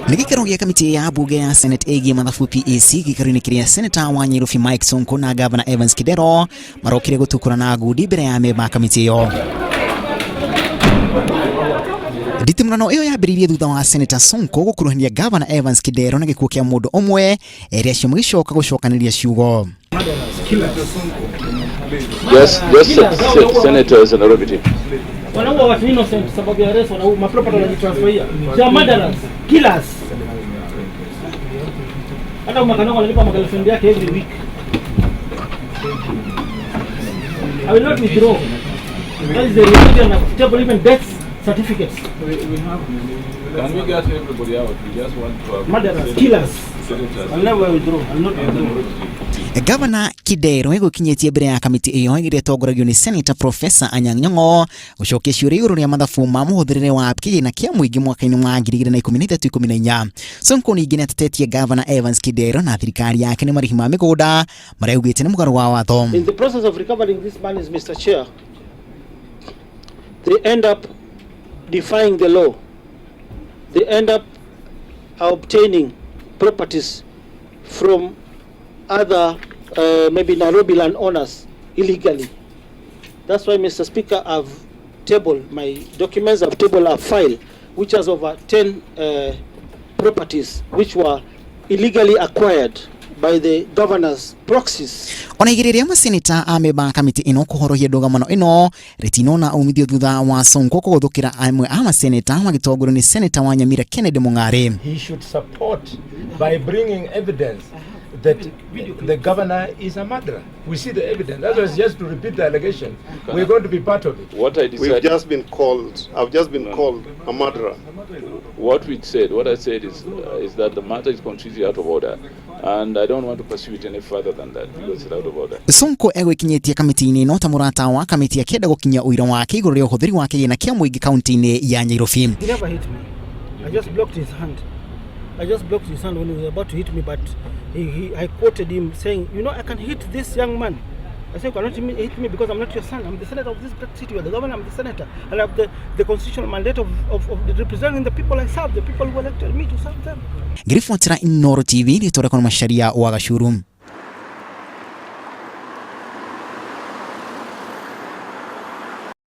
Nigikaro gĩa kamĩtĩ ya bunge ya Senate ĩgiĩ mathabu PAC gĩkaro-inĩ kĩrĩa Senator wa Nyairobi Mike Sonko na Governor Evans Kidero marokire gũtukũrana ngundi mbere ya memba kamĩtĩ ĩyo. Nditimũrano ĩyo yambĩrĩirie thutha wa Senator Sonko gũkuruhania Governor Evans Kidero na gĩkuũ kĩa mũndũ ũmwe erĩ acio magĩcoka gũcokanĩria ciugo. Yes, senators and everything. Wanaua watu innocent sababu ya arrest, wanaua maproperty wanajitransferia. They are murderers, killers. Hata makano wanalipa magirlfriend yake every week. I will not withdraw. That is the religion of table even death certificates. Can we get everybody out? We just want to have murderers, killers. I'll never withdraw. I'll not withdraw. Governor Kidero egũkinyĩtie mbere ya kamĩtĩ ĩyo ĩrĩa ĩtongoragio nĩ Senator Professor Anyang' Nyong'o gũcokia ciũria igũrũ rĩa mathabu ma mũhũthĩrĩre wa kĩgĩna kĩa mũingĩ mwaka-inĩ wa 2013-14. Sonko ningĩ nĩatetetie Governor Evans Kidero na thirikari yake nĩ marĩhi ma mĩgũnda marĩa augĩte nĩ mũgarũ wa watho. In the process of recovering this money, Mr. Chair, they end up defying the law. They end up obtaining properties from other maybe Nairobi land owners illegally. That's why, Mr. Speaker, I've tabled my documents, I've tabled a file which has over 10 properties which were illegally acquired by the governor's proxies. Ona igĩrĩrĩa maseneta a memba kamĩtĩ ĩno kũhorohia ndũgamano ĩno rĩtinona umithio thutha wa Sonko kũgũthũkĩra amwe a maseneta magĩtongorio nĩ Senator wa Nyamira Kennedy Mung'are. He should support by bringing evidence that the governor is a murderer. We see the evidence. That was just to repeat the allegation. We're going to be part of it. What I decided, I've just been called a murderer. What I said is that the matter is completely out of order, and I don't want to pursue it any further than that because it's out of order. Sonko egũkinyĩtie kamĩtĩ-inĩ ĩno ta mũrata wa kamĩtĩ akĩenda gũkinyia ũira wake igũrũ rĩa ũhũthĩri wa kĩgĩna kĩa mũingĩ kaunti-inĩ ya Nyairobi. He never hit me. I just blocked his hand. When he was about to hit me, but I quoted him saying, you know, I can hit this young man. I said, you cannot hit me because I'm not your son. I'm the senator of this great city. You're the governor, I'm the senator. And I have the constitutional mandate of representing the people I serve, the people who elected me to serve them. Ngirifuatira Inooro TV, nitoka kwa Masharia wa Gashuru.